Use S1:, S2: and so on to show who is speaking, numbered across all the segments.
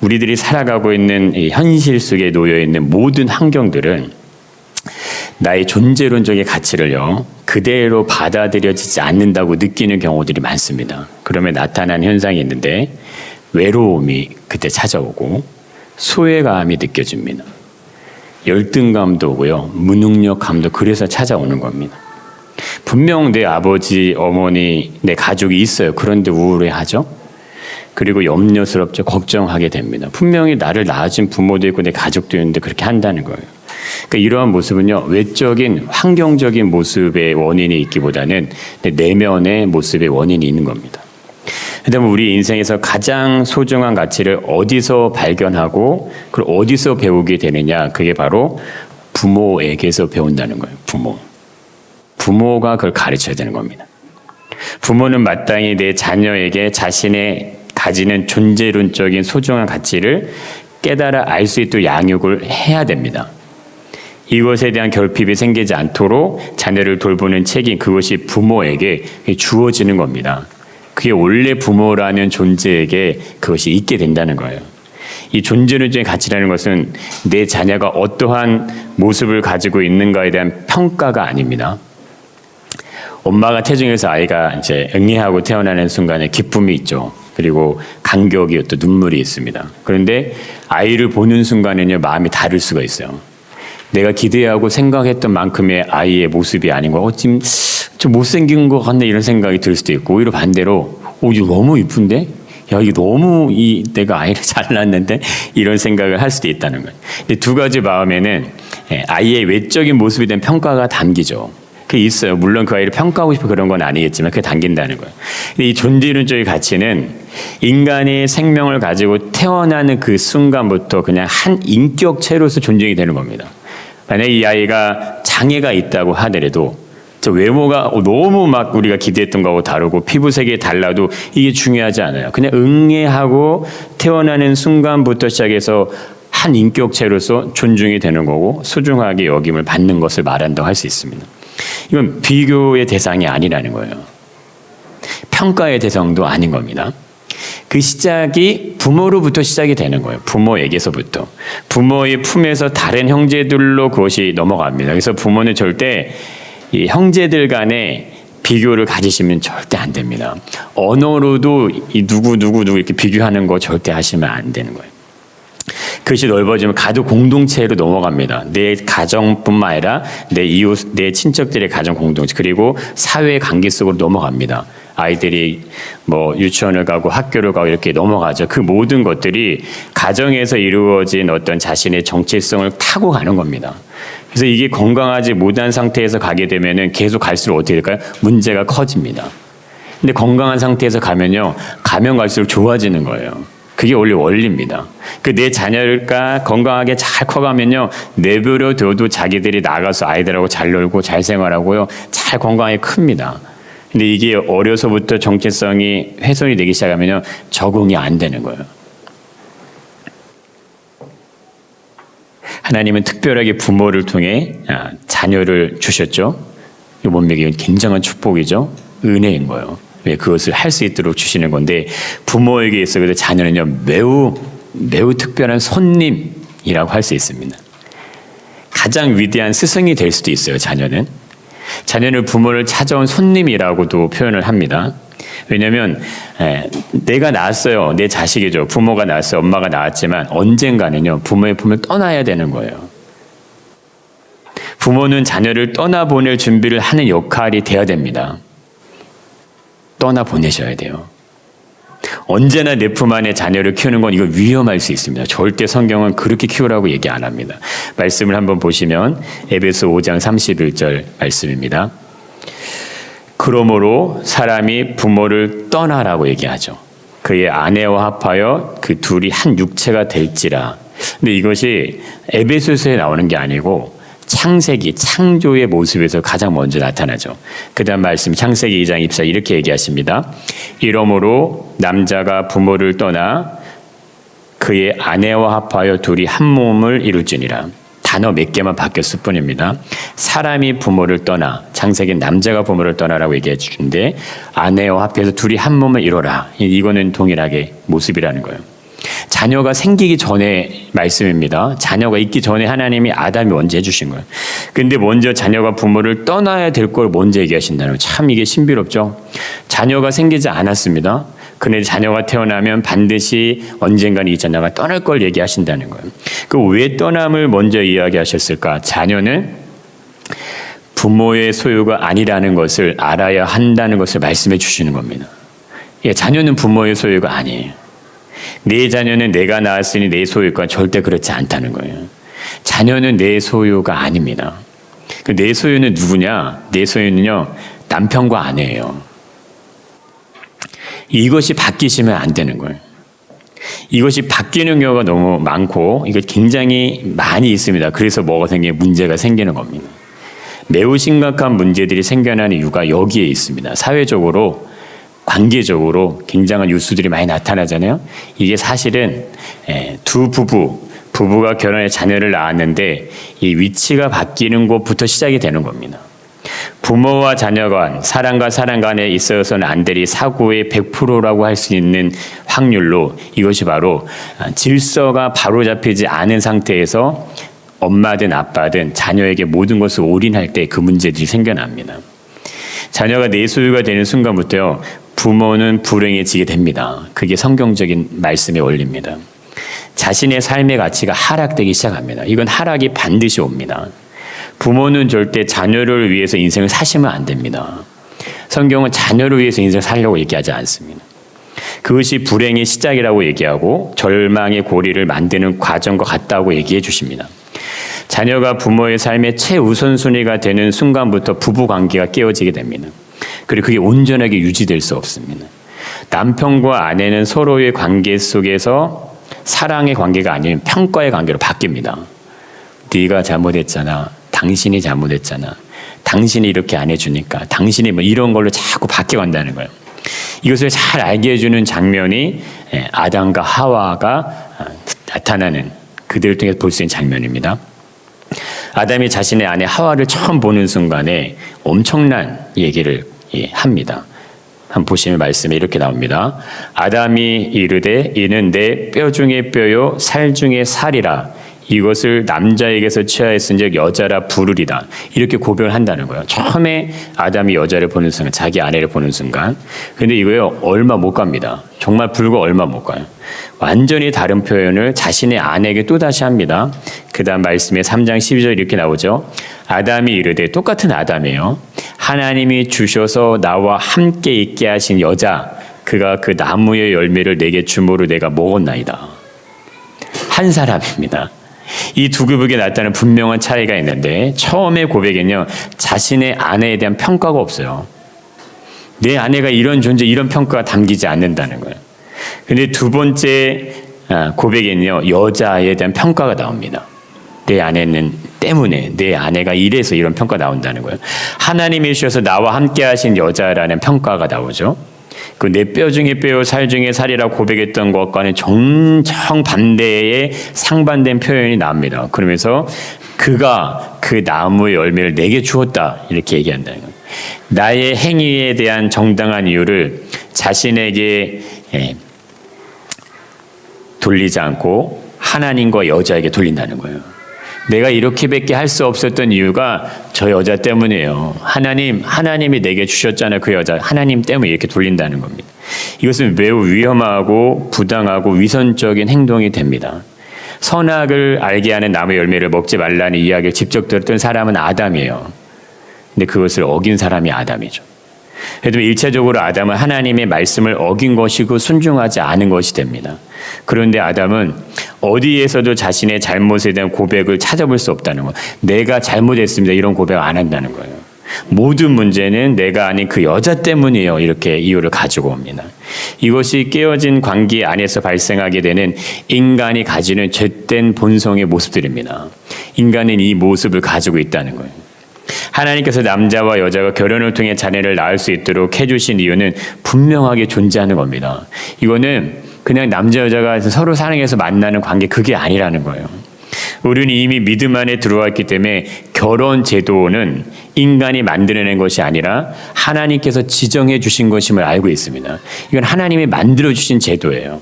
S1: 우리들이 살아가고 있는 이 현실 속에 놓여 있는 모든 환경들은 나의 존재론적인 가치를요 그대로 받아들여지지 않는다고 느끼는 경우들이 많습니다. 그러면 나타나는 현상이 있는데 외로움이 그때 찾아오고 소외감이 느껴집니다. 열등감도 오고요 무능력감도 그래서 찾아오는 겁니다. 분명 내 아버지, 어머니, 내 가족이 있어요. 그런데 우울해하죠. 그리고 염려스럽죠. 걱정하게 됩니다. 분명히 나를 낳아준 부모도 있고 내 가족도 있는데 그렇게 한다는 거예요. 그러니까 이러한 모습은요 외적인 환경적인 모습의 원인이 있기보다는 내 내면의 모습의 원인이 있는 겁니다. 그다음에 우리 인생에서 가장 소중한 가치를 어디서 발견하고 그걸 어디서 배우게 되느냐, 그게 바로 부모에게서 배운다는 거예요. 부모가 그걸 가르쳐야 되는 겁니다. 부모는 마땅히 내 자녀에게 자신의 가지는 존재론적인 소중한 가치를 깨달아 알 수 있도록 양육을 해야 됩니다. 이것에 대한 결핍이 생기지 않도록 자녀를 돌보는 책임, 그것이 부모에게 주어지는 겁니다. 그게 원래 부모라는 존재에게 그것이 있게 된다는 거예요. 이 존재론적인 가치라는 것은 내 자녀가 어떠한 모습을 가지고 있는가에 대한 평가가 아닙니다. 엄마가 태중에서 아이가 이제 응애하고 태어나는 순간에 기쁨이 있죠. 그리고 감격이 또 눈물이 있습니다. 그런데 아이를 보는 순간에는 마음이 다를 수가 있어요. 내가 기대하고 생각했던 만큼의 아이의 모습이 아닌 거, 지금 좀 못생긴 것 같네 이런 생각이 들 수도 있고, 오히려 반대로 이거 너무 이쁜데? 야, 이거 너무 내가 아이를 잘 낳았는데? 이런 생각을 할 수도 있다는 거예요. 근데 두 가지 마음에는 아이의 외적인 모습에 대한 평가가 담기죠. 그게 있어요. 물론 그 아이를 평가하고 싶어 그런 건 아니겠지만 그게 담긴다는 거예요. 근데 이 존재론적인 가치는 인간의 생명을 가지고 태어나는 그 순간부터 그냥 한 인격체로서 존중이 되는 겁니다. 만약에 이 아이가 장애가 있다고 하더라도 저 외모가 너무 막 우리가 기대했던 거하고 다르고 피부색이 달라도 이게 중요하지 않아요. 그냥 응애하고 태어나는 순간부터 시작해서 한 인격체로서 존중이 되는 거고 소중하게 여김을 받는 것을 말한다고 할 수 있습니다. 이건 비교의 대상이 아니라는 거예요. 평가의 대상도 아닌 겁니다. 그 시작이 부모로부터 시작이 되는 거예요. 부모에게서부터. 부모의 품에서 다른 형제들로 그것이 넘어갑니다. 그래서 부모는 절대 이 형제들 간에 비교를 가지시면 절대 안 됩니다. 언어로도 이 누구 이렇게 비교하는 거 절대 하시면 안 되는 거예요. 그것이 넓어지면 가족 공동체로 넘어갑니다. 내 가정뿐만 아니라 내 이웃, 내 친척들의 가정 공동체, 그리고 사회 관계 속으로 넘어갑니다. 아이들이 뭐 유치원을 가고 학교를 가고 이렇게 넘어가죠. 그 모든 것들이 가정에서 이루어진 어떤 자신의 정체성을 타고 가는 겁니다. 그래서 이게 건강하지 못한 상태에서 가게 되면은 계속 갈수록 어떻게 될까요? 문제가 커집니다. 근데 건강한 상태에서 가면요, 가면 갈수록 좋아지는 거예요. 그게 원래 원리입니다. 그 내 자녀가 건강하게 잘 커가면요, 내버려 둬도 자기들이 나가서 아이들하고 잘 놀고 잘 생활하고요, 잘 건강하게 큽니다. 근데 이게 어려서부터 정체성이 훼손이 되기 시작하면요, 적응이 안 되는 거예요. 하나님은 특별하게 부모를 통해 자녀를 주셨죠. 이 몸매기 굉장한 축복이죠. 은혜인 거예요. 왜 그것을 할 수 있도록 주시는 건데, 부모에게 있어서 자녀는요 매우 특별한 손님이라고 할 수 있습니다. 가장 위대한 스승이 될 수도 있어요. 자녀는 부모를 찾아온 손님이라고도 표현을 합니다. 왜냐하면 내가 낳았어요. 내 자식이죠. 부모가 낳았어요. 엄마가 낳았지만 언젠가는요 부모의 품을 떠나야 되는 거예요. 부모는 자녀를 떠나보낼 준비를 하는 역할이 돼야 됩니다. 떠나보내셔야 돼요. 언제나 내 품 안에 자녀를 키우는 건 이거 위험할 수 있습니다. 절대 성경은 그렇게 키우라고 얘기 안 합니다. 말씀을 한번 보시면 에베소 5장 31절 말씀입니다. 그러므로 사람이 부모를 떠나라고 얘기하죠. 그의 아내와 합하여 그 둘이 한 육체가 될지라. 근데 이것이 에베소서에 나오는 게 아니고 창세기, 창조의 모습에서 가장 먼저 나타나죠. 그 다음 말씀 창세기 2장 24 이렇게 얘기하십니다. 이러므로 남자가 부모를 떠나 그의 아내와 합하여 둘이 한 몸을 이룰지니라. 단어 몇 개만 바뀌었을 뿐입니다. 사람이 부모를 떠나, 창세기는 남자가 부모를 떠나라고 얘기해 주는데 아내와 합해서 둘이 한 몸을 이뤄라. 이거는 동일하게 모습이라는 거예요. 자녀가 생기기 전에 말씀입니다. 자녀가 있기 전에 하나님이 아담이 먼저 해주신 거예요. 근데 먼저 자녀가 부모를 떠나야 될 걸 먼저 얘기하신다는 거예요. 참 이게 신비롭죠. 자녀가 생기지 않았습니다. 그런데 자녀가 태어나면 반드시 언젠가는 이 자녀가 떠날 걸 얘기하신다는 거예요. 그 왜 떠남을 먼저 이야기하셨을까? 자녀는 부모의 소유가 아니라는 것을 알아야 한다는 것을 말씀해 주시는 겁니다. 예, 자녀는 부모의 소유가 아니에요. 내 자녀는 내가 낳았으니 내 소유가 절대 그렇지 않다는 거예요. 자녀는 내 소유가 아닙니다. 내 소유는 누구냐? 내 소유는요, 남편과 아내예요. 이것이 바뀌시면 안 되는 거예요. 이것이 바뀌는 경우가 너무 많고 이거 굉장히 많이 있습니다. 그래서 뭐가 문제가 생기는 겁니다. 매우 심각한 문제들이 생겨나는 이유가 여기에 있습니다. 사회적으로, 관계적으로 굉장한 뉴스들이 많이 나타나잖아요. 이게 사실은 두 부부가 결혼해 자녀를 낳았는데 이 위치가 바뀌는 것부터 시작이 되는 겁니다. 부모와 자녀 간, 사람과 사람 간에 있어서는 안 될 이 사고의 100%라고 할 수 있는 확률로 이것이 바로 질서가 바로잡히지 않은 상태에서 엄마든 아빠든 자녀에게 모든 것을 올인할 때 그 문제들이 생겨납니다. 자녀가 내 소유가 되는 순간부터요, 부모는 불행해지게 됩니다. 그게 성경적인 말씀의 원리입니다. 자신의 삶의 가치가 하락되기 시작합니다. 이건 하락이 반드시 옵니다. 부모는 절대 자녀를 위해서 인생을 사시면 안 됩니다. 성경은 자녀를 위해서 인생을 살려고 얘기하지 않습니다. 그것이 불행의 시작이라고 얘기하고 절망의 고리를 만드는 과정과 같다고 얘기해 주십니다. 자녀가 부모의 삶의 최우선순위가 되는 순간부터 부부관계가 깨어지게 됩니다. 그리고 그게 온전하게 유지될 수 없습니다. 남편과 아내는 서로의 관계 속에서 사랑의 관계가 아니면 평가의 관계로 바뀝니다. 네가 잘못했잖아. 당신이 잘못했잖아. 당신이 이렇게 안 해주니까. 당신이 뭐 이런 걸로 자꾸 바뀌어간다는 거예요. 이것을 잘 알게 해주는 장면이 아담과 하와가 나타나는, 그들을 통해서 볼 수 있는 장면입니다. 아담이 자신의 아내 하와를 처음 보는 순간에 엄청난 얘기를 합니다. 한번 보시면 말씀에 이렇게 나옵니다. 아담이 이르되 이는 내 뼈 중에 뼈요 살 중에 살이라. 이것을 남자에게서 취하였은즉 여자라 부르리다. 이렇게 고백을 한다는 거예요. 처음에 아담이 여자를 보는 순간, 자기 아내를 보는 순간. 근데 이거요, 얼마 못 갑니다. 정말 불과 얼마 못 가요. 완전히 다른 표현을 자신의 아내에게 또다시 합니다. 그 다음 말씀에 3장 12절 이렇게 나오죠. 아담이 이르되, 똑같은 아담이에요. 하나님이 주셔서 나와 함께 있게 하신 여자, 그가 그 나무의 열매를 내게 주므로 내가 먹었나이다. 한 사람입니다. 이 두 급에게 나타나는 분명한 차이가 있는데, 처음의 고백에는요, 자신의 아내에 대한 평가가 없어요. 내 아내가 이런 존재, 이런 평가가 담기지 않는다는 거예요. 근데 두 번째 고백에는요, 여자에 대한 평가가 나옵니다. 내 아내는 때문에, 내 아내가 이래서 이런 평가 나온다는 거예요. 하나님이 주셔서 나와 함께 하신 여자라는 평가가 나오죠. 그 내 뼈 중에 뼈요 살 중에 살이라고 고백했던 것과는 정반대의 상반된 표현이 나옵니다. 그러면서 그가 그 나무의 열매를 내게 주었다, 이렇게 얘기한다는 거예요. 나의 행위에 대한 정당한 이유를 자신에게 돌리지 않고 하나님과 여자에게 돌린다는 거예요. 내가 이렇게밖에 할 수 없었던 이유가 저 여자 때문이에요. 하나님이 내게 주셨잖아요. 그 여자. 하나님 때문에 이렇게 돌린다는 겁니다. 이것은 매우 위험하고 부당하고 위선적인 행동이 됩니다. 선악을 알게 하는 나무의 열매를 먹지 말라는 이야기를 직접 들었던 사람은 아담이에요. 근데 그것을 어긴 사람이 아담이죠. 그래도 1차적으로 아담은 하나님의 말씀을 어긴 것이고 순종하지 않은 것이 됩니다. 그런데 아담은 어디에서도 자신의 잘못에 대한 고백을 찾아볼 수 없다는 거예요. 내가 잘못했습니다, 이런 고백 안 한다는 거예요. 모든 문제는 내가 아닌 그 여자 때문이에요, 이렇게 이유를 가지고 옵니다. 이것이 깨어진 관계 안에서 발생하게 되는 인간이 가지는 죄된 본성의 모습들입니다. 인간은 이 모습을 가지고 있다는 거예요. 하나님께서 남자와 여자가 결혼을 통해 자녀를 낳을 수 있도록 해주신 이유는 분명하게 존재하는 겁니다. 이거는 그냥 남자 여자가 서로 사랑해서 만나는 관계, 그게 아니라는 거예요. 우리는 이미 믿음 안에 들어와 있기 때문에 결혼 제도는 인간이 만들어낸 것이 아니라 하나님께서 지정해 주신 것임을 알고 있습니다. 이건 하나님이 만들어 주신 제도예요.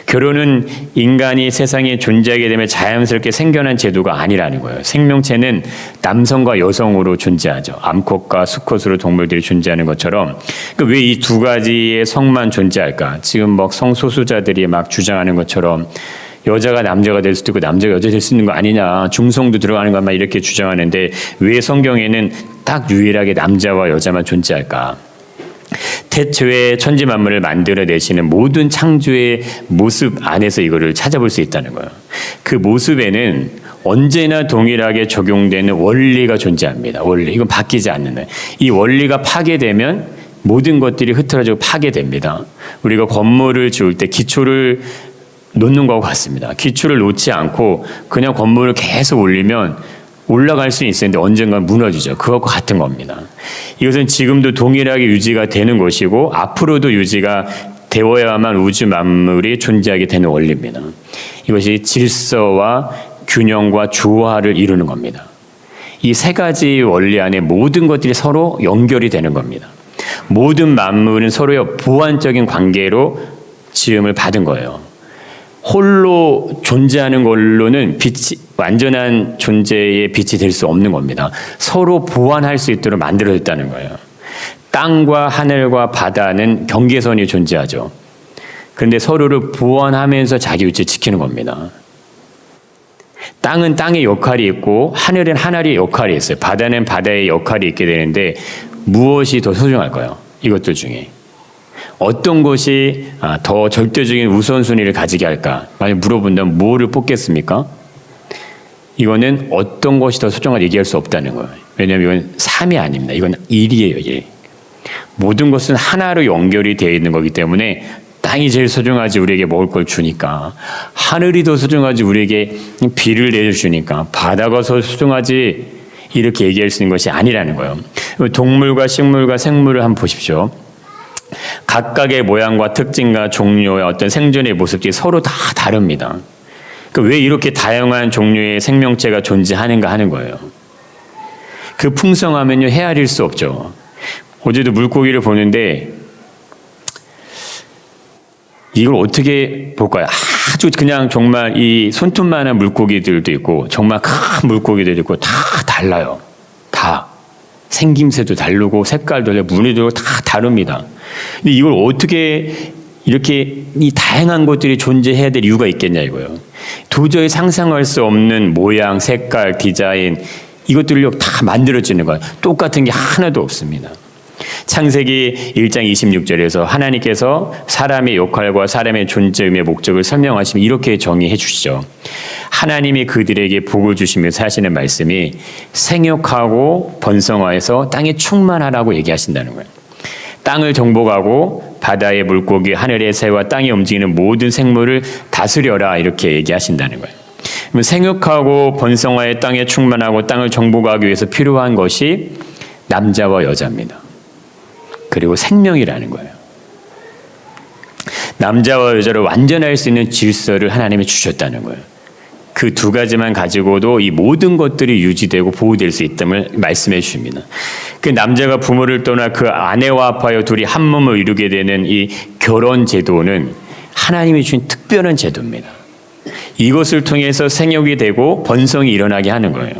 S1: 결혼은 인간이 세상에 존재하게 되면 자연스럽게 생겨난 제도가 아니라는 거예요. 생명체는 남성과 여성으로 존재하죠. 암컷과 수컷으로 동물들이 존재하는 것처럼 왜 이 두 가지의 성만 존재할까? 지금 막 성소수자들이 막 주장하는 것처럼 여자가 남자가 될 수도 있고 남자가 여자 될 수 있는 거 아니냐, 중성도 들어가는 것만 이렇게 주장하는데 왜 성경에는 딱 유일하게 남자와 여자만 존재할까? 태초에 천지 만물을 만들어내시는 모든 창조의 모습 안에서 이거를 찾아볼 수 있다는 거예요. 그 모습에는 언제나 동일하게 적용되는 원리가 존재합니다. 원리. 이건 바뀌지 않는 거예요. 이 원리가 파괴되면 모든 것들이 흐트러지고 파괴됩니다. 우리가 건물을 지을 때 기초를 놓는 것과 같습니다. 기초를 놓지 않고 그냥 건물을 계속 올리면 올라갈 수는 있었는데 언젠가 무너지죠. 그것과 같은 겁니다. 이것은 지금도 동일하게 유지가 되는 것이고 앞으로도 유지가 되어야만 우주 만물이 존재하게 되는 원리입니다. 이것이 질서와 균형과 조화를 이루는 겁니다. 이 세 가지 원리 안에 모든 것들이 서로 연결이 되는 겁니다. 모든 만물은 서로의 보완적인 관계로 지음을 받은 거예요. 홀로 존재하는 걸로는 빛이 완전한 존재의 빛이 될 수 없는 겁니다. 서로 보완할 수 있도록 만들어졌다는 거예요. 땅과 하늘과 바다는 경계선이 존재하죠. 그런데 서로를 보완하면서 자기 위치를 지키는 겁니다. 땅은 땅의 역할이 있고 하늘은 하늘의 역할이 있어요. 바다는 바다의 역할이 있게 되는데 무엇이 더 소중할까요? 이것들 중에. 어떤 것이 더 절대적인 우선순위를 가지게 할까? 만약 물어본다면 뭐를 뽑겠습니까? 이거는 어떤 것이 더 소중한지 얘기할 수 없다는 거예요. 왜냐하면 이건 삶이 아닙니다. 이건 일이에요, 일. 모든 것은 하나로 연결이 되어 있는 거기 때문에 땅이 제일 소중하지 우리에게 먹을 걸 주니까, 하늘이 더 소중하지 우리에게 비를 내려주니까, 바다가 더 소중하지 이렇게 얘기할 수 있는 것이 아니라는 거예요. 동물과 식물과 생물을 한번 보십시오. 각각의 모양과 특징과 종류의 어떤 생존의 모습들이 서로 다 다릅니다. 그러니까 왜 이렇게 다양한 종류의 생명체가 존재하는가 하는 거예요. 그 풍성하면요 헤아릴 수 없죠. 어제도 물고기를 보는데 이걸 어떻게 볼까요? 아주 그냥 정말 이 손톱만한 물고기들도 있고 정말 큰 물고기들도 있고 다 달라요. 다. 생김새도 다르고 색깔도 다르고 무늬도 다 다릅니다. 근데 이걸 어떻게 이렇게 이 다양한 것들이 존재해야 될 이유가 있겠냐 이거예요. 도저히 상상할 수 없는 모양, 색깔, 디자인 이것들로 다 만들어지는 거예요. 똑같은 게 하나도 없습니다. 창세기 1장 26절에서 하나님께서 사람의 역할과 사람의 존재 의미의 목적을 설명하시면 이렇게 정의해 주시죠. 하나님이 그들에게 복을 주시면서 하시는 말씀이 생육하고 번성하여서 땅에 충만하라고 얘기하신다는 거예요. 땅을 정복하고 바다의 물고기, 하늘의 새와 땅에 움직이는 모든 생물을 다스려라 이렇게 얘기하신다는 거예요. 생육하고 번성하여 땅에 충만하고 땅을 정복하기 위해서 필요한 것이 남자와 여자입니다. 그리고 생명이라는 거예요. 남자와 여자로 완전할 수 있는 질서를 하나님이 주셨다는 거예요. 그 두 가지만 가지고도 이 모든 것들이 유지되고 보호될 수 있음을 말씀해 주십니다. 그 남자가 부모를 떠나 그 아내와 합하여 둘이 한 몸을 이루게 되는 이 결혼 제도는 하나님이 주신 특별한 제도입니다. 이것을 통해서 생육이 되고 번성이 일어나게 하는 거예요.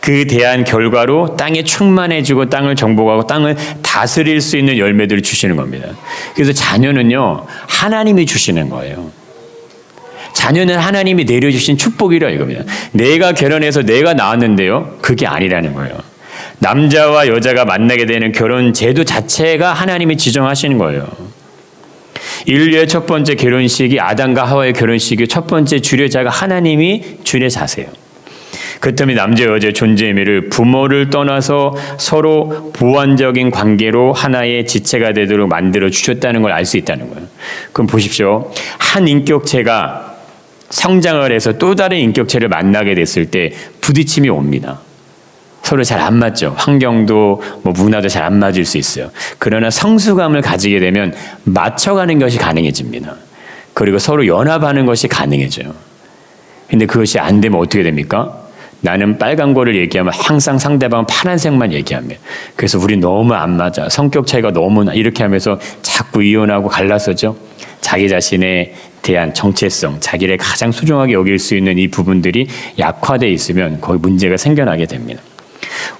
S1: 그 대한 결과로 땅에 충만해지고 땅을 정복하고 땅을 다스릴 수 있는 열매들을 주시는 겁니다. 그래서 자녀는요 하나님이 주시는 거예요. 자녀는 하나님이 내려주신 축복이라 이겁니다. 내가 결혼해서 내가 낳았는데요 그게 아니라는 거예요. 남자와 여자가 만나게 되는 결혼 제도 자체가 하나님이 지정하시는 거예요. 인류의 첫 번째 결혼식이 아담과 하와의 결혼식이 첫 번째 주례자가 하나님이 주례자세요. 그렇다면 남자 여자의 존재 의미를 부모를 떠나서 서로 보완적인 관계로 하나의 지체가 되도록 만들어 주셨다는 걸 알 수 있다는 거예요. 그럼 보십시오. 한 인격체가 성장을 해서 또 다른 인격체를 만나게 됐을 때 부딪힘이 옵니다. 서로 잘 안 맞죠. 환경도 문화도 잘 안 맞을 수 있어요. 그러나 성숙함을 가지게 되면 맞춰가는 것이 가능해집니다. 그리고 서로 연합하는 것이 가능해져요. 근데 그것이 안 되면 어떻게 됩니까? 나는 빨간 거를 얘기하면 항상 상대방은 파란색만 얘기합니다. 그래서 우리 너무 안 맞아. 성격 차이가 너무 나. 이렇게 하면서 자꾸 이혼하고 갈라서죠. 자기 자신의 대한 정체성, 자기를 가장 소중하게 여길 수 있는 이 부분들이 약화되어 있으면 거기 문제가 생겨나게 됩니다.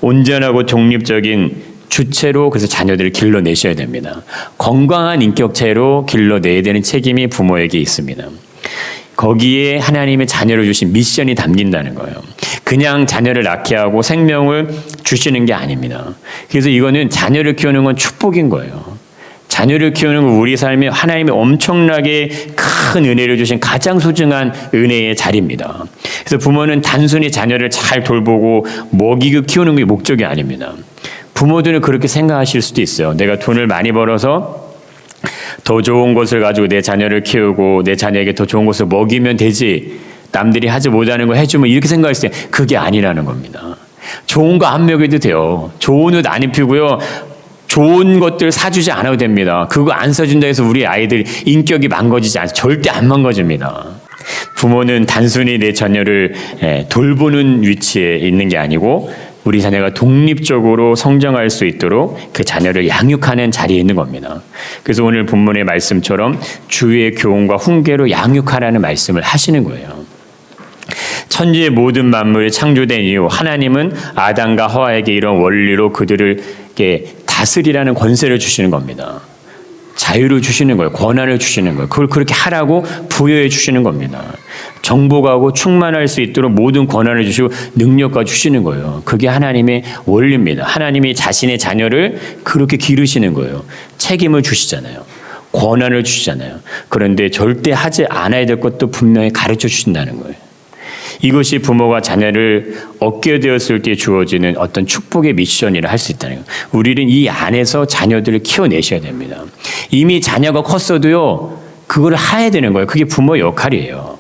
S1: 온전하고 독립적인 주체로 그래서 자녀들을 길러내셔야 됩니다. 건강한 인격체로 길러내야 되는 책임이 부모에게 있습니다. 거기에 하나님의 자녀를 주신 미션이 담긴다는 거예요. 그냥 자녀를 낳게 하고 생명을 주시는 게 아닙니다. 그래서 이거는 자녀를 키우는 건 축복인 거예요. 자녀를 키우는 건 우리 삶에 하나님이 엄청나게 큰 은혜를 주신 가장 소중한 은혜의 자리입니다. 그래서 부모는 단순히 자녀를 잘 돌보고 먹이고 키우는 게 목적이 아닙니다. 부모들은 그렇게 생각하실 수도 있어요. 내가 돈을 많이 벌어서 더 좋은 것을 가지고 내 자녀를 키우고 내 자녀에게 더 좋은 것을 먹이면 되지, 남들이 하지 못하는 거 해주면, 이렇게 생각했을 때 그게 아니라는 겁니다. 좋은 거 안 먹여도 돼요. 좋은 옷 안 입히고요, 좋은 것들 사주지 않아도 됩니다. 그거 안 사준다 해서 우리 아이들 인격이 망가지지 않아요. 절대 안 망가집니다. 부모는 단순히 내 자녀를 돌보는 위치에 있는 게 아니고 우리 자녀가 독립적으로 성장할 수 있도록 그 자녀를 양육하는 자리에 있는 겁니다. 그래서 오늘 본문의 말씀처럼 주의 교훈과 훈계로 양육하라는 말씀을 하시는 거예요. 천지의 모든 만물이 창조된 이후 하나님은 아담과 하와에게 이런 원리로 그들을 다스리라는 권세를 주시는 겁니다. 자유를 주시는 거예요. 권한을 주시는 거예요. 그걸 그렇게 하라고 부여해 주시는 겁니다. 정복하고 충만할 수 있도록 모든 권한을 주시고 능력과 주시는 거예요. 그게 하나님의 원리입니다. 하나님이 자신의 자녀를 그렇게 기르시는 거예요. 책임을 주시잖아요. 권한을 주시잖아요. 그런데 절대 하지 않아야 될 것도 분명히 가르쳐 주신다는 거예요. 이것이 부모가 자녀를 얻게 되었을 때 주어지는 어떤 축복의 미션이라 할 수 있다는 거예요. 우리는 이 안에서 자녀들을 키워내셔야 됩니다. 이미 자녀가 컸어도요, 그걸 해야 되는 거예요. 그게 부모의 역할이에요.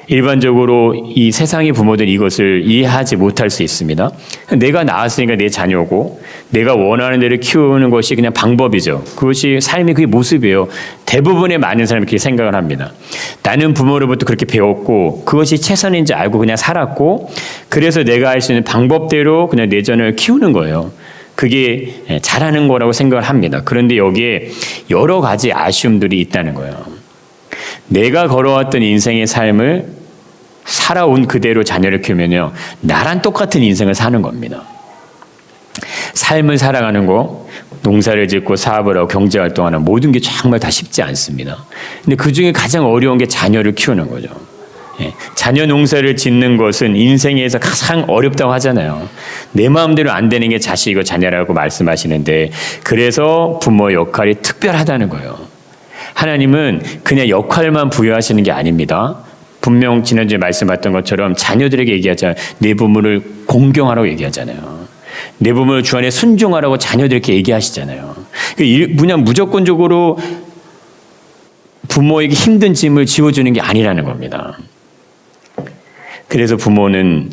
S1: 일반적으로 이 세상의 부모들은 이것을 이해하지 못할 수 있습니다. 내가 낳았으니까 내 자녀고 내가 원하는 대로 키우는 것이 그냥 방법이죠. 그것이 삶의 그 모습이에요. 대부분의 많은 사람이 그렇게 생각을 합니다. 나는 부모로부터 그렇게 배웠고 그것이 최선인지 알고 그냥 살았고, 그래서 내가 할 수 있는 방법대로 그냥 내 자녀를 키우는 거예요. 그게 잘하는 거라고 생각을 합니다. 그런데 여기에 여러 가지 아쉬움들이 있다는 거예요. 내가 걸어왔던 인생의 삶을 살아온 그대로 자녀를 키우면요, 나랑 똑같은 인생을 사는 겁니다. 삶을 살아가는 거, 농사를 짓고 사업을 하고 경제활동하는 모든 게 정말 다 쉽지 않습니다. 근데 그 중에 가장 어려운 게 자녀를 키우는 거죠. 자녀 농사를 짓는 것은 인생에서 가장 어렵다고 하잖아요. 내 마음대로 안 되는 게 자식이고 자녀라고 말씀하시는데, 그래서 부모의 역할이 특별하다는 거예요. 하나님은 그냥 역할만 부여하시는 게 아닙니다. 분명 지난주에 말씀하셨던 것처럼 자녀들에게 얘기하잖아요. 내 부모를 공경하라고 얘기하잖아요. 내 부모를 주 안에 순종하라고 자녀들에게 얘기하시잖아요. 그냥 무조건적으로 부모에게 힘든 짐을 지워주는 게 아니라는 겁니다. 그래서 부모는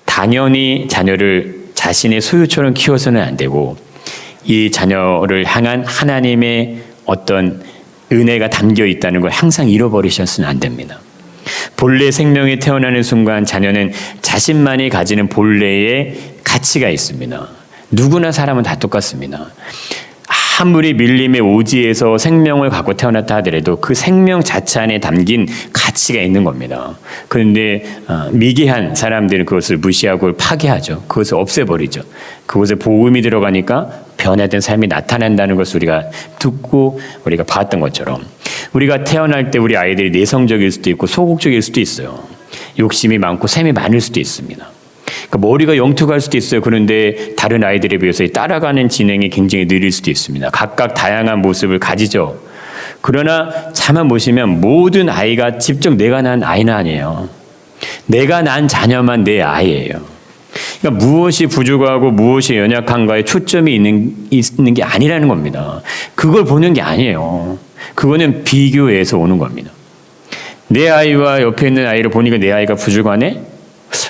S1: 당연히 자녀를 자신의 소유처럼 키워서는 안 되고, 이 자녀를 향한 하나님의 어떤 은혜가 담겨 있다는 걸 항상 잃어버리셨으면 안 됩니다. 본래 생명이 태어나는 순간 자녀는 자신만이 가지는 본래의 가치가 있습니다. 누구나 사람은 다 똑같습니다. 아무리 밀림의 오지에서 생명을 갖고 태어났다 하더라도 그 생명 자체 안에 담긴 가치가 있는 겁니다. 그런데 미개한 사람들은 그것을 무시하고 파괴하죠. 그것을 없애버리죠. 그것에 복음이 들어가니까 변화된 삶이 나타난다는 것을 우리가 듣고 우리가 봤던 것처럼, 우리가 태어날 때 우리 아이들이 내성적일 수도 있고 소극적일 수도 있어요. 욕심이 많고 셈이 많을 수도 있습니다. 그러니까 머리가 영특할 수도 있어요. 그런데 다른 아이들에 비해서 따라가는 진행이 굉장히 느릴 수도 있습니다. 각각 다양한 모습을 가지죠. 그러나 차마 보시면 모든 아이가 직접 내가 낳은 아이는 아니에요. 내가 낳은 자녀만 내 아이예요. 그러니까 무엇이 부족하고 무엇이 연약한가에 초점이 있는 게 아니라는 겁니다. 그걸 보는 게 아니에요. 그거는 비교에서 오는 겁니다. 내 아이와 옆에 있는 아이를 보니까 내 아이가 부족하네?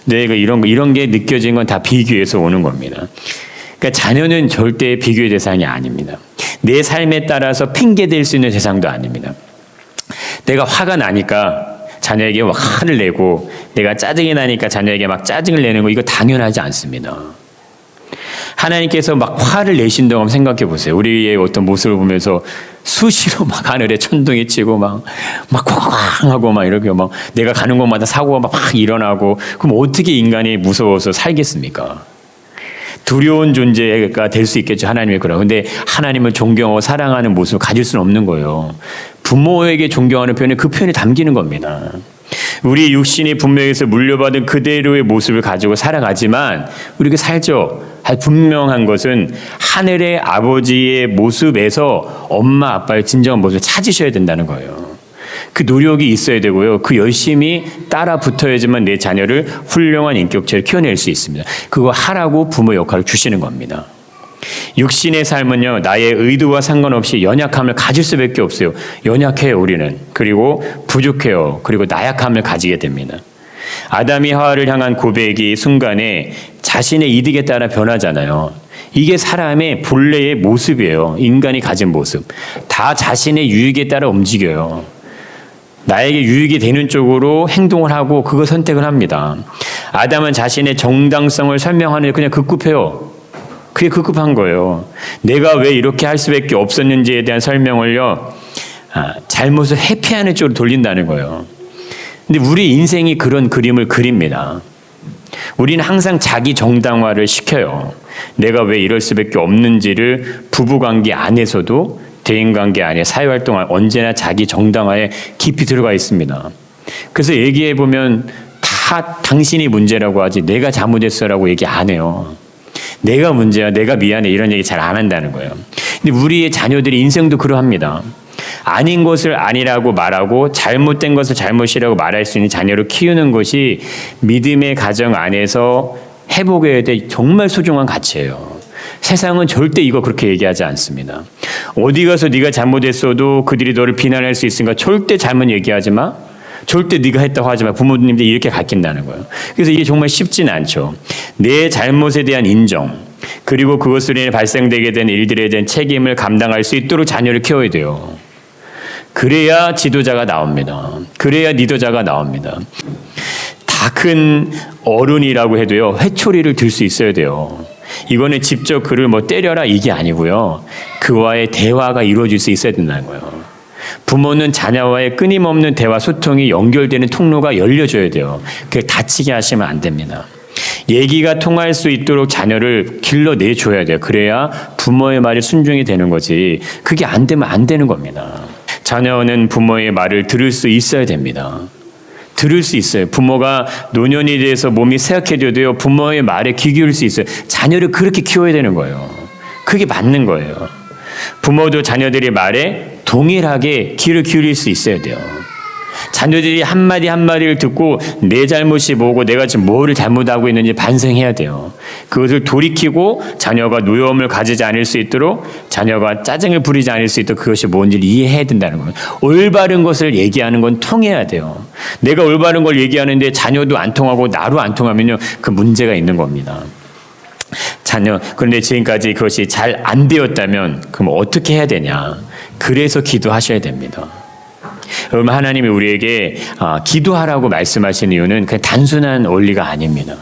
S1: 내가 이런 게 느껴진 건 다 비교에서 오는 겁니다. 그러니까 자녀는 절대 비교의 대상이 아닙니다. 내 삶에 따라서 핑계댈 수 있는 대상도 아닙니다. 내가 화가 나니까 자녀에게 막 화를 내고, 내가 짜증이 나니까 자녀에게 막 짜증을 내는 거, 이거 당연하지 않습니다. 하나님께서 막 화를 내신다고 한번 생각해 보세요. 우리의 어떤 모습을 보면서 수시로 막 하늘에 천둥이 치고 막 쾅쾅하고 막 이렇게 막 내가 가는 곳마다 사고가 막 일어나고, 그럼 어떻게 인간이 무서워서 살겠습니까? 두려운 존재가 될 수 있겠죠. 하나님의 그런. 근데 하나님을 존경하고 사랑하는 모습을 가질 수는 없는 거예요. 부모에게 존경하는 표현이 그 표현이 담기는 겁니다. 우리 육신이 분명해서 물려받은 그대로의 모습을 가지고 살아가지만 우리가 살죠. 분명한 것은 하늘의 아버지의 모습에서 엄마 아빠의 진정한 모습을 찾으셔야 된다는 거예요. 그 노력이 있어야 되고요. 그 열심히 따라 붙어야지만 내 자녀를 훌륭한 인격체를 키워낼 수 있습니다. 그거 하라고 부모 역할을 주시는 겁니다. 육신의 삶은요, 나의 의도와 상관없이 연약함을 가질 수밖에 없어요. 연약해요, 우리는. 그리고 부족해요. 그리고 나약함을 가지게 됩니다. 아담이 하와를 향한 고백이 순간에 자신의 이득에 따라 변하잖아요. 이게 사람의 본래의 모습이에요. 인간이 가진 모습. 다 자신의 유익에 따라 움직여요. 나에게 유익이 되는 쪽으로 행동을 하고 그거 선택을 합니다. 아담은 자신의 정당성을 설명하는데 그냥 급급해요. 그게 급급한 거예요. 내가 왜 이렇게 할 수밖에 없었는지에 대한 설명을요, 잘못을 회피하는 쪽으로 돌린다는 거예요. 근데 우리 인생이 그런 그림을 그립니다. 우리는 항상 자기 정당화를 시켜요. 내가 왜 이럴 수밖에 없는지를 부부관계 안에서도 대인관계 안에 사회활동 언제나 자기 정당화에 깊이 들어가 있습니다. 그래서 얘기해보면 다 당신이 문제라고 하지 내가 잘못했어라고 얘기 안 해요. 내가 문제야, 내가 미안해 이런 얘기 잘 안 한다는 거예요. 근데 우리의 자녀들이 인생도 그러합니다. 아닌 것을 아니라고 말하고 잘못된 것을 잘못이라고 말할 수 있는 자녀를 키우는 것이 믿음의 가정 안에서 회복해야 될 정말 소중한 가치예요. 세상은 절대 이거 그렇게 얘기하지 않습니다. 어디 가서 네가 잘못했어도 그들이 너를 비난할 수 있으니까 절대 잘못 얘기하지 마. 절대 네가 했다고 하지 마. 부모님들이 이렇게 가르친다는 거예요. 그래서 이게 정말 쉽지는 않죠. 내 잘못에 대한 인정, 그리고 그것으로 인해 발생되게 된 일들에 대한 책임을 감당할 수 있도록 자녀를 키워야 돼요. 그래야 지도자가 나옵니다. 그래야 리더자가 나옵니다. 다 큰 어른이라고 해도요, 회초리를 들 수 있어야 돼요. 이거는 직접 그를 뭐 때려라 이게 아니고요. 그와의 대화가 이루어질 수 있어야 된다는 거예요. 부모는 자녀와의 끊임없는 대화 소통이 연결되는 통로가 열려줘야 돼요. 그게 다치게 하시면 안 됩니다. 얘기가 통할 수 있도록 자녀를 길러내줘야 돼요. 그래야 부모의 말이 순종이 되는 거지. 그게 안 되면 안 되는 겁니다. 자녀는 부모의 말을 들을 수 있어야 됩니다. 들을 수 있어요. 부모가 노년이 돼서 몸이 쇠약해져도요, 부모의 말에 귀 기울일 수 있어요. 자녀를 그렇게 키워야 되는 거예요. 그게 맞는 거예요. 부모도 자녀들의 말에 동일하게 귀를 기울일 수 있어야 돼요. 자녀들이 한마디 한마디를 듣고 내 잘못이 뭐고 내가 지금 뭐를 잘못하고 있는지 반성해야 돼요. 그것을 돌이키고 자녀가 노여움을 가지지 않을 수 있도록, 자녀가 짜증을 부리지 않을 수 있도록 그것이 뭔지를 이해해야 된다는 거예요. 올바른 것을 얘기하는 건 통해야 돼요. 내가 올바른 걸 얘기하는데 자녀도 안 통하고 나로 안 통하면요, 그 문제가 있는 겁니다. 그런데 지금까지 그것이 잘 안 되었다면 그럼 어떻게 해야 되냐? 그래서 기도하셔야 됩니다. 여러분, 하나님이 우리에게 기도하라고 말씀하시는 이유는 그냥 단순한 원리가 아닙니다.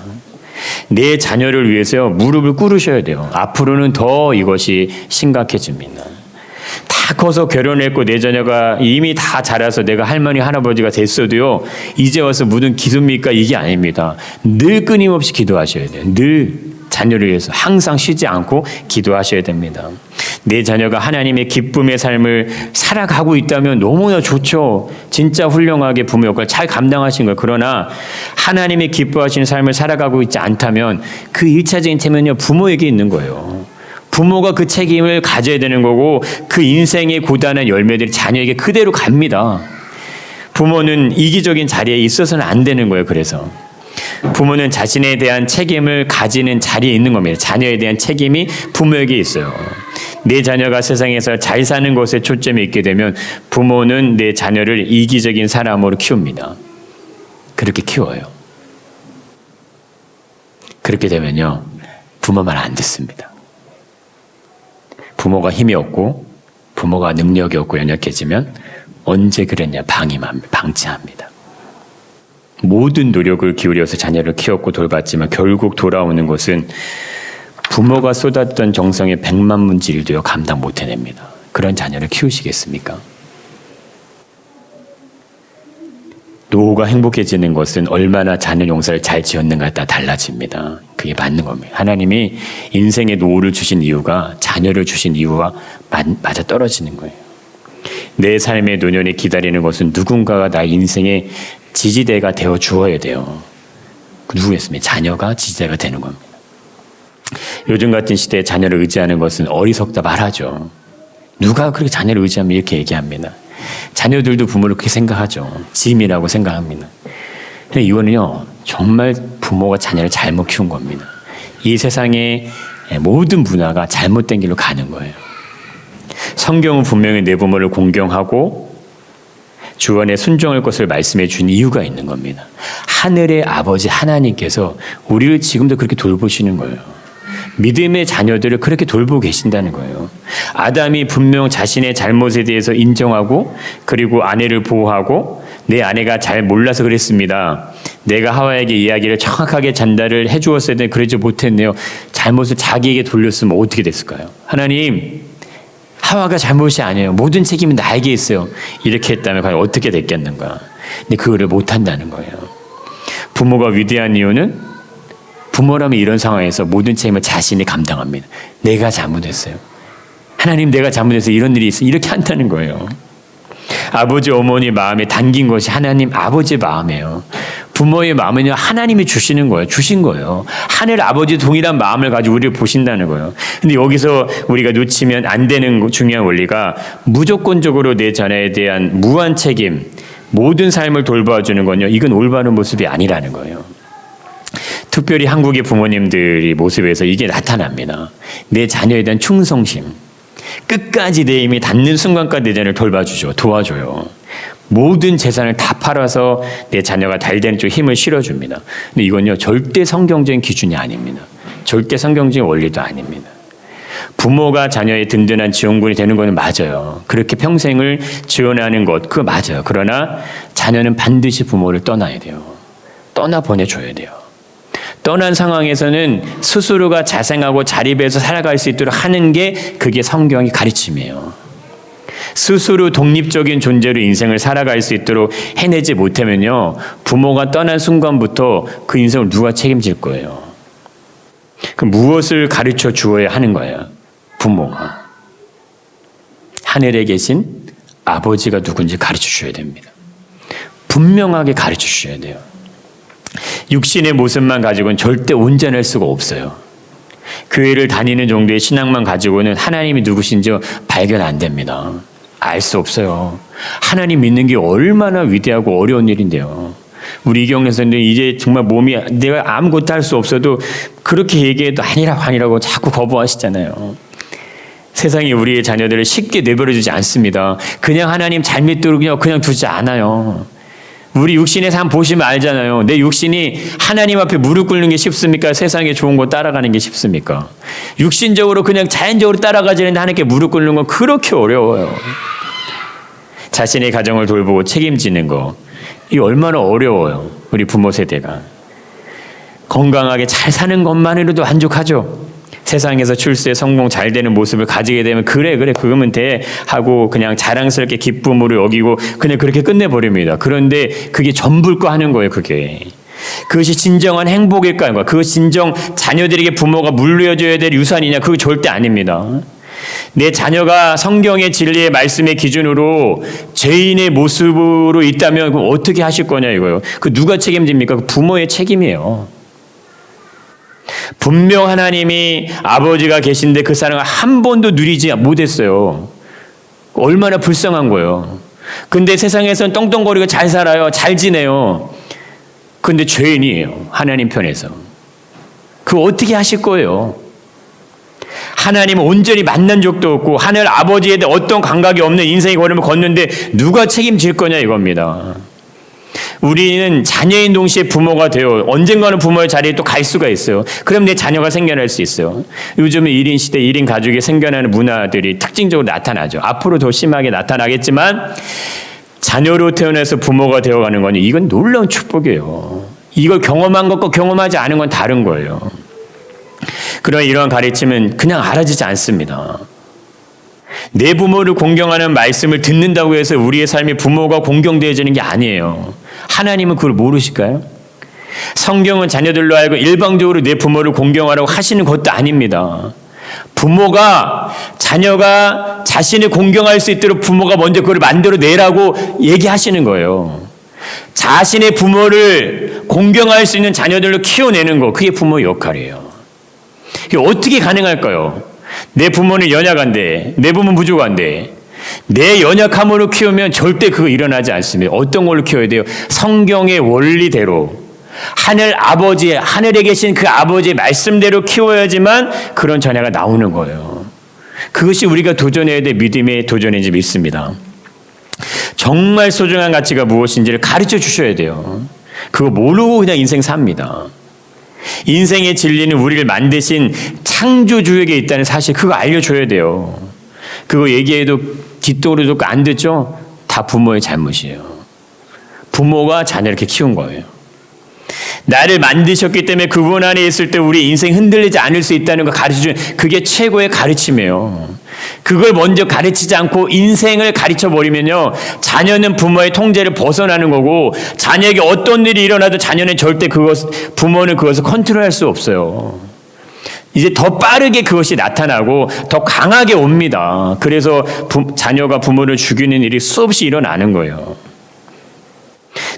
S1: 내 자녀를 위해서 무릎을 꿇으셔야 돼요. 앞으로는 더 이것이 심각해집니다. 다 커서 결혼했고 내 자녀가 이미 다 자라서 내가 할머니 할아버지가 됐어도요, 이제 와서 무슨 기도입니까? 이게 아닙니다. 늘 끊임없이 기도하셔야 돼요. 늘 자녀를 위해서 항상 쉬지 않고 기도하셔야 됩니다. 내 자녀가 하나님의 기쁨의 삶을 살아가고 있다면 너무나 좋죠. 진짜 훌륭하게 부모 역할을 잘 감당하신 거예요. 그러나 하나님의 기뻐하시는 삶을 살아가고 있지 않다면 그 1차적인 책임은요, 부모에게 있는 거예요. 부모가 그 책임을 가져야 되는 거고, 그 인생의 고단한 열매들이 자녀에게 그대로 갑니다. 부모는 이기적인 자리에 있어서는 안 되는 거예요. 그래서 부모는 자신에 대한 책임을 가지는 자리에 있는 겁니다. 자녀에 대한 책임이 부모에게 있어요. 내 자녀가 세상에서 잘 사는 것에 초점이 있게 되면 부모는 내 자녀를 이기적인 사람으로 키웁니다. 그렇게 키워요. 그렇게 되면요, 부모 말 안 듣습니다. 부모가 힘이 없고 부모가 능력이 없고 연약해지면 언제 그랬냐 방치합니다. 모든 노력을 기울여서 자녀를 키웠고 돌봤지만 결국 돌아오는 것은 부모가 쏟았던 정성의 100만 문질도요 감당 못 해냅니다. 그런 자녀를 키우시겠습니까? 노후가 행복해지는 것은 얼마나 자녀 용사를 잘 지었는가에 따라 달라집니다. 그게 맞는 겁니다. 하나님이 인생의 노후를 주신 이유가 자녀를 주신 이유와 맞아 떨어지는 거예요. 내 삶의 노년에 기다리는 것은 누군가가 나의 인생의 지지대가 되어 주어야 돼요. 누구겠습니까? 자녀가 지지대가 되는 겁니다. 요즘 같은 시대에 자녀를 의지하는 것은 어리석다 말하죠. 누가 그렇게 자녀를 의지하면 이렇게 얘기합니다. 자녀들도 부모를 그렇게 생각하죠. 짐이라고 생각합니다. 근데 이거는요, 정말 부모가 자녀를 잘못 키운 겁니다. 이 세상의 모든 문화가 잘못된 길로 가는 거예요. 성경은 분명히 내 부모를 공경하고 주 안에 순종할 것을 말씀해 준 이유가 있는 겁니다. 하늘의 아버지 하나님께서 우리를 지금도 그렇게 돌보시는 거예요. 믿음의 자녀들을 그렇게 돌보고 계신다는 거예요. 아담이 분명 자신의 잘못에 대해서 인정하고 그리고 아내를 보호하고 내 아내가 잘 몰라서 그랬습니다. 내가 하와에게 이야기를 정확하게 전달을 해주었어야 되는데 그러지 못했네요. 잘못을 자기에게 돌렸으면 어떻게 됐을까요? 하나님, 하와가 잘못이 아니에요. 모든 책임은 나에게 있어요. 이렇게 했다면 과연 어떻게 됐겠는가. 근데 그거를 못한다는 거예요. 부모가 위대한 이유는 부모라면 이런 상황에서 모든 책임을 자신이 감당합니다. 내가 잘못했어요. 하나님, 내가 잘못해서 이런 일이 있어요. 이렇게 한다는 거예요. 아버지 어머니 마음에 담긴 것이 하나님 아버지의 마음이에요. 부모의 마음은요, 하나님이 주시는 거예요. 주신 거예요. 하늘 아버지 동일한 마음을 가지고 우리를 보신다는 거예요. 근데 여기서 우리가 놓치면 안 되는 중요한 원리가 무조건적으로 내 자녀에 대한 무한 책임, 모든 삶을 돌봐주는 건요, 이건 올바른 모습이 아니라는 거예요. 특별히 한국의 부모님들이 모습에서 이게 나타납니다. 내 자녀에 대한 충성심. 끝까지 내 힘이 닿는 순간까지 내 자녀를 돌봐주죠. 도와줘요. 모든 재산을 다 팔아서 내 자녀가 잘 되는 쪽 힘을 실어줍니다. 근데 이건요, 절대 성경적인 기준이 아닙니다. 절대 성경적인 원리도 아닙니다. 부모가 자녀의 든든한 지원군이 되는 것은 맞아요. 그렇게 평생을 지원하는 것, 그거 맞아요. 그러나 자녀는 반드시 부모를 떠나야 돼요. 떠나 보내줘야 돼요. 떠난 상황에서는 스스로가 자생하고 자립해서 살아갈 수 있도록 하는 게 그게 성경의 가르침이에요. 스스로 독립적인 존재로 인생을 살아갈 수 있도록 해내지 못하면요, 부모가 떠난 순간부터 그 인생을 누가 책임질 거예요. 그 무엇을 가르쳐 주어야 하는 거예요? 부모가. 하늘에 계신 아버지가 누군지 가르쳐 주셔야 됩니다. 분명하게 가르쳐 주셔야 돼요. 육신의 모습만 가지고는 절대 온전할 수가 없어요. 교회를 다니는 정도의 신앙만 가지고는 하나님이 누구신지 발견 안 됩니다. 알 수 없어요. 하나님 믿는 게 얼마나 위대하고 어려운 일인데요. 우리 이경래 선생님 이제 정말 몸이 내가 아무것도 할 수 없어도 그렇게 얘기해도 아니라고 자꾸 거부하시잖아요. 세상이 우리의 자녀들을 쉽게 내버려두지 않습니다. 그냥 하나님 잘 믿도록 그냥 두지 않아요. 우리 육신의 삶 보시면 알잖아요. 내 육신이 하나님 앞에 무릎 꿇는 게 쉽습니까? 세상에 좋은 거 따라가는 게 쉽습니까? 육신적으로 그냥 자연적으로 따라가지는데 하나님께 무릎 꿇는 건 그렇게 어려워요. 자신의 가정을 돌보고 책임지는 거, 이 얼마나 어려워요. 우리 부모 세대가. 건강하게 잘 사는 것만으로도 만족하죠. 세상에서 출세 성공 잘 되는 모습을 가지게 되면 그래 그거면 돼 하고 그냥 자랑스럽게 기쁨으로 여기고 그냥 그렇게 끝내버립니다. 그런데 그게 전부일 거 하는 거예요. 그것이 진정한 행복일까? 그것이 진정 자녀들에게 부모가 물려줘야 될 유산이냐? 그거 절대 아닙니다. 내 자녀가 성경의 진리의 말씀의 기준으로 죄인의 모습으로 있다면 어떻게 하실 거냐 이거예요. 그 누가 책임집니까? 그 부모의 책임이에요. 분명 하나님이 아버지가 계신데 그 사랑을 한 번도 누리지 못했어요. 얼마나 불쌍한 거예요. 근데 세상에서는 떵떵거리고 잘 살아요. 잘 지내요. 근데 죄인이에요. 하나님 편에서. 그거 어떻게 하실 거예요? 하나님은 온전히 만난 적도 없고 하늘 아버지에 대해 어떤 감각이 없는 인생의 걸음을 걷는데 누가 책임질 거냐 이겁니다. 우리는 자녀인 동시에 부모가 되어 언젠가는 부모의 자리에 또 갈 수가 있어요. 그럼 내 자녀가 생겨날 수 있어요. 요즘은 1인 시대, 1인 가족이 생겨나는 문화들이 특징적으로 나타나죠. 앞으로 더 심하게 나타나겠지만 자녀로 태어나서 부모가 되어가는 건 이건 놀라운 축복이에요. 이걸 경험한 것과 경험하지 않은 건 다른 거예요. 그러나 이러한 가르침은 그냥 알아지지 않습니다. 내 부모를 공경하는 말씀을 듣는다고 해서 우리의 삶이 부모가 공경되어지는 게 아니에요. 하나님은 그걸 모르실까요? 성경은 자녀들로 하여금 일방적으로 내 부모를 공경하라고 하시는 것도 아닙니다. 부모가 자녀가 자신을 공경할 수 있도록 부모가 먼저 그걸 만들어내라고 얘기하시는 거예요. 자신의 부모를 공경할 수 있는 자녀들로 키워내는 거, 그게 부모의 역할이에요. 이게 어떻게 가능할까요? 내 부모는 연약한데, 내 부모는 부족한데, 내 연약함으로 키우면 절대 그거 일어나지 않습니다. 어떤 걸로 키워야 돼요? 성경의 원리대로, 하늘에 계신 그 아버지의 말씀대로 키워야지만 그런 자녀가 나오는 거예요. 그것이 우리가 도전해야 될 믿음의 도전인지 믿습니다. 정말 소중한 가치가 무엇인지를 가르쳐 주셔야 돼요. 그거 모르고 그냥 인생 삽니다. 인생의 진리는 우리를 만드신 창조주에게 있다는 사실, 그거 알려줘야 돼요. 그거 얘기해도 뒷도로 듣고 안 듣죠? 다 부모의 잘못이에요. 부모가 자녀를 이렇게 키운 거예요. 나를 만드셨기 때문에 그분 안에 있을 때 우리 인생 흔들리지 않을 수 있다는 거 가르쳐주는, 그게 최고의 가르침이에요. 그걸 먼저 가르치지 않고 인생을 가르쳐버리면요, 자녀는 부모의 통제를 벗어나는 거고, 자녀에게 어떤 일이 일어나도 자녀는 절대 부모는 그것을 컨트롤할 수 없어요. 이제 더 빠르게 그것이 나타나고 더 강하게 옵니다. 그래서 자녀가 부모를 죽이는 일이 수없이 일어나는 거예요.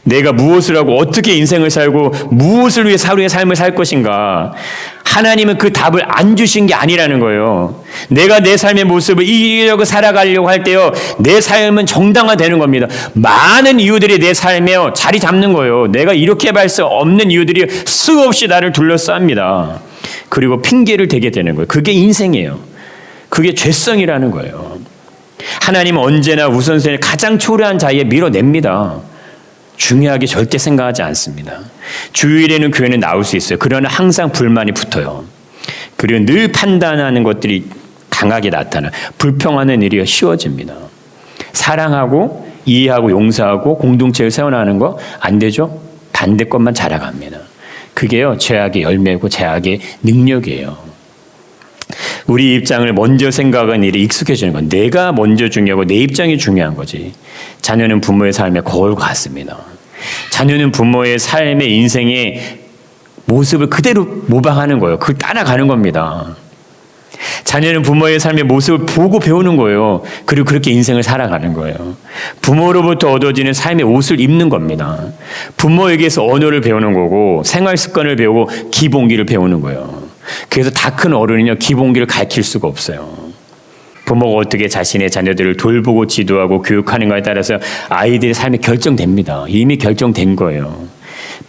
S1: 내가 무엇을 하고 어떻게 인생을 살고 무엇을 위해 하루의 삶을 살 것인가, 하나님은 그 답을 안 주신 게 아니라는 거예요. 내가 내 삶의 모습을 이기려고 살아가려고 할 때요, 내 삶은 정당화되는 겁니다. 많은 이유들이 내 삶에 자리 잡는 거예요. 내가 이렇게 할 수 없는 이유들이 수없이 나를 둘러쌉니다. 그리고 핑계를 대게 되는 거예요. 그게 인생이에요. 그게 죄성이라는 거예요. 하나님은 언제나 우선순위를 가장 초래한 자리에 밀어냅니다. 중요하게 절대 생각하지 않습니다. 주일에는 교회는 나올 수 있어요. 그러나 항상 불만이 붙어요. 그리고 늘 판단하는 것들이 강하게 나타나 불평하는 일이 쉬워집니다. 사랑하고 이해하고 용서하고 공동체를 세워나가는 거 안 되죠? 반대 것만 자라갑니다. 그게요, 죄악의 열매고 죄악의 능력이에요. 우리 입장을 먼저 생각하는 일이 익숙해지는 건, 내가 먼저 중요하고 내 입장이 중요한 거지. 자녀는 부모의 삶의 거울과 같습니다. 자녀는 부모의 삶의 인생의 모습을 그대로 모방하는 거예요. 그걸 따라가는 겁니다. 자녀는 부모의 삶의 모습을 보고 배우는 거예요. 그리고 그렇게 인생을 살아가는 거예요. 부모로부터 얻어지는 삶의 옷을 입는 겁니다. 부모에게서 언어를 배우는 거고, 생활 습관을 배우고, 기본기를 배우는 거예요. 그래서 다 큰 어른은요, 기본기를 가르칠 수가 없어요. 부모가 어떻게 자신의 자녀들을 돌보고 지도하고 교육하는가에 따라서 아이들의 삶이 결정됩니다. 이미 결정된 거예요.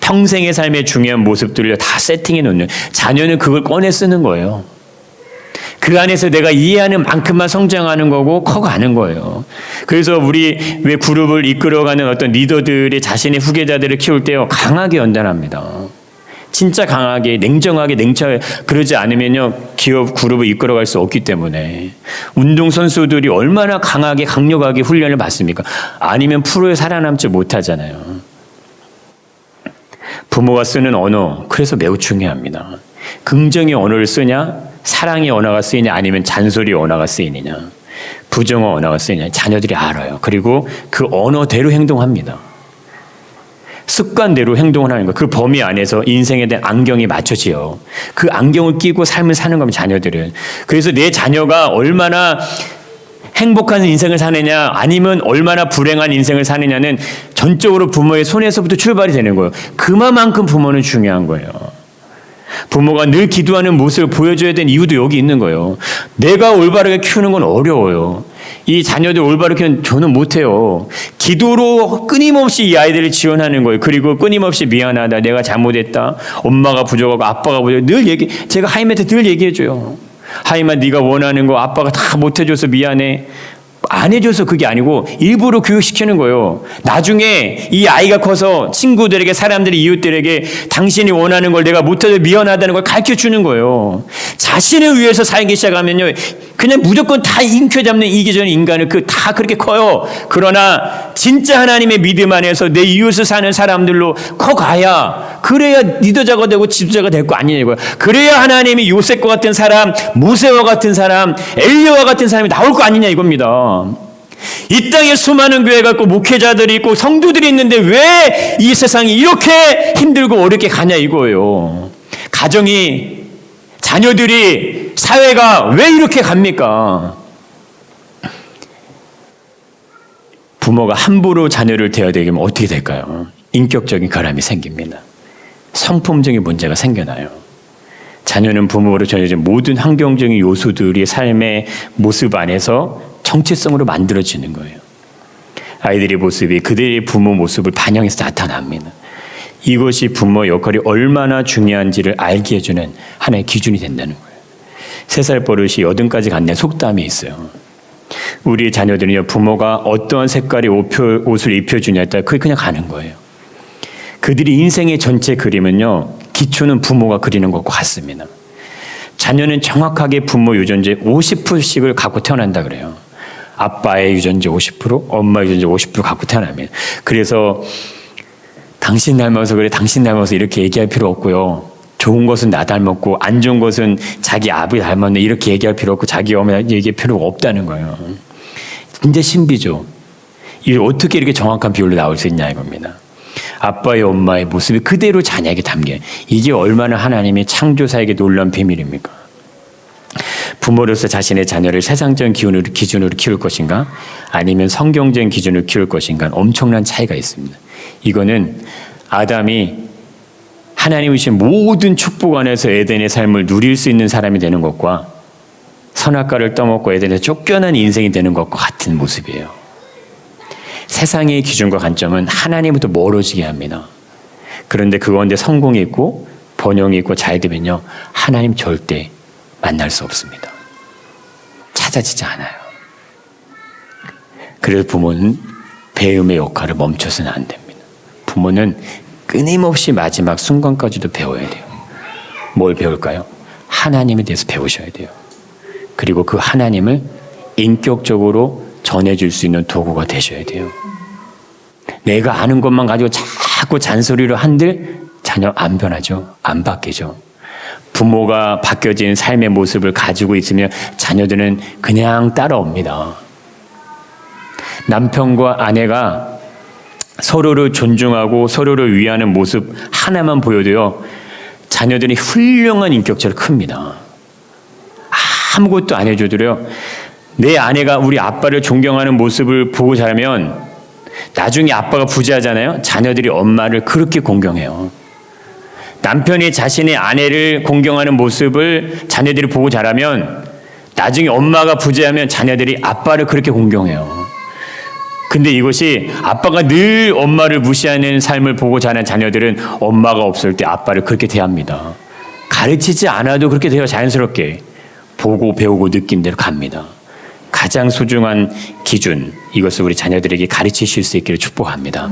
S1: 평생의 삶의 중요한 모습들을 다 세팅해 놓는, 자녀는 그걸 꺼내 쓰는 거예요. 그 안에서 내가 이해하는 만큼만 성장하는 거고 커가는 거예요. 그래서 우리 왜 그룹을 이끌어가는 어떤 리더들이 자신의 후계자들을 키울 때요, 강하게 연단합니다. 진짜 강하게, 냉정하게, 냉철, 그러지 않으면요, 기업 그룹을 이끌어갈 수 없기 때문에. 운동선수들이 얼마나 강하게, 강력하게 훈련을 받습니까? 아니면 프로에 살아남지 못하잖아요. 부모가 쓰는 언어, 그래서 매우 중요합니다. 긍정의 언어를 쓰냐, 사랑의 언어가 쓰이냐, 아니면 잔소리의 언어가 쓰이느냐, 부정의 언어가 쓰이냐, 자녀들이 알아요. 그리고 그 언어대로 행동합니다. 습관대로 행동을 하는 거, 그 범위 안에서 인생에 대한 안경이 맞춰지요. 그 안경을 끼고 삶을 사는 겁니다, 자녀들은. 그래서 내 자녀가 얼마나 행복한 인생을 사느냐, 아니면 얼마나 불행한 인생을 사느냐는 전적으로 부모의 손에서부터 출발이 되는 거예요. 그만큼 부모는 중요한 거예요. 부모가 늘 기도하는 모습을 보여줘야 되는 이유도 여기 있는 거예요. 내가 올바르게 키우는 건 어려워요. 이 자녀들 올바르게 키우는 저는 못해요. 기도로 끊임없이 이 아이들을 지원하는 거예요. 그리고 끊임없이 미안하다, 내가 잘못했다, 엄마가 부족하고 아빠가 부족하고, 늘 제가 하임한테 늘 얘기해줘요. 하임아, 네가 원하는 거 아빠가 다 못해줘서 미안해. 안 해줘서 그게 아니고 일부러 교육시키는 거예요. 나중에 이 아이가 커서 친구들에게, 사람들이, 이웃들에게 당신이 원하는 걸 내가 못해서 미안하다는 걸 가르쳐주는 거예요. 자신을 위해서 살기 시작하면요, 그냥 무조건 다 인켜잡는 이기적인 인간을 다 그렇게 커요. 그러나 진짜 하나님의 믿음 안에서 내 이웃을 사는 사람들로 커가야, 그래야 리더자가 되고 지도자가 될 거 아니냐 이거야. 그래야 하나님이 요셉과 같은 사람, 모세와 같은 사람, 엘리야와 같은 사람이 나올 거 아니냐 이겁니다. 이 땅에 수많은 교회가 있고 목회자들이 있고 성도들이 있는데 왜 이 세상이 이렇게 힘들고 어렵게 가냐 이거예요. 가정이, 자녀들이, 사회가 왜 이렇게 갑니까? 부모가 함부로 자녀를 대하되면 어떻게 될까요? 인격적인 결함이 생깁니다. 성품적인 문제가 생겨나요. 자녀는 부모로 전해진 모든 환경적인 요소들이 삶의 모습 안에서 정체성으로 만들어지는 거예요. 아이들의 모습이 그들의 부모 모습을 반영해서 나타납니다. 이것이 부모의 역할이 얼마나 중요한지를 알게 해주는 하나의 기준이 된다는 거예요. 3살 버릇이 80까지 간다는 속담이 있어요. 우리 자녀들은요, 부모가 어떠한 색깔의 옷을 입혀주냐에 따라 그게 그냥 가는 거예요. 그들이 인생의 전체 그림은요, 기초는 부모가 그리는 것과 같습니다. 자녀는 정확하게 부모 유전자 50%씩을 갖고 태어난다 그래요. 아빠의 유전자 50%, 엄마의 유전자 50% 갖고 태어납니다. 그래서 당신 닮아서 그래, 당신 닮아서 이렇게 얘기할 필요 없고요. 좋은 것은 나 닮았고 안 좋은 것은 자기 아버지 닮았네 이렇게 얘기할 필요 없고 자기 어머니 얘기할 필요가 없다는 거예요. 진짜 신비죠. 이게 어떻게 이렇게 정확한 비율로 나올 수 있냐 이겁니다. 아빠의 엄마의 모습이 그대로 자녀에게 담겨요. 이게 얼마나 하나님의 창조사에게 놀라운 비밀입니까? 부모로서 자신의 자녀를 세상적인 기준으로 키울 것인가 아니면 성경적인 기준으로 키울 것인가 엄청난 차이가 있습니다. 이거는 아담이 하나님이 주신 모든 축복 안에서 에덴의 삶을 누릴 수 있는 사람이 되는 것과 선악과를 떠먹고 에덴에서 쫓겨난 인생이 되는 것과 같은 모습이에요. 세상의 기준과 관점은 하나님부터 멀어지게 합니다. 그런데 그 가운데 성공이 있고 번영이 있고 잘 되면요, 하나님 절대 만날 수 없습니다. 찾아지지 않아요. 그래서 부모는 배움의 역할을 멈춰서는 안 됩니다. 부모는 끊임없이 마지막 순간까지도 배워야 돼요. 뭘 배울까요? 하나님에 대해서 배우셔야 돼요. 그리고 그 하나님을 인격적으로 전해줄 수 있는 도구가 되셔야 돼요. 내가 아는 것만 가지고 자꾸 잔소리를 한들 자녀 안 변하죠. 안 바뀌죠. 부모가 바뀌어진 삶의 모습을 가지고 있으면 자녀들은 그냥 따라옵니다. 남편과 아내가 서로를 존중하고 서로를 위하는 모습 하나만 보여도요, 자녀들이 훌륭한 인격체로 큽니다. 아무것도 안 해줘도요, 내 아내가 우리 아빠를 존경하는 모습을 보고 자라면 나중에 아빠가 부재하잖아요. 자녀들이 엄마를 그렇게 공경해요. 남편이 자신의 아내를 공경하는 모습을 자녀들이 보고 자라면 나중에 엄마가 부재하면 자녀들이 아빠를 그렇게 공경해요. 근데 이것이 아빠가 늘 엄마를 무시하는 삶을 보고 자란 자녀들은 엄마가 없을 때 아빠를 그렇게 대합니다. 가르치지 않아도 그렇게 돼요. 자연스럽게 보고 배우고 느낀 대로 갑니다. 가장 소중한 기준, 이것을 우리 자녀들에게 가르치실 수 있기를 축복합니다.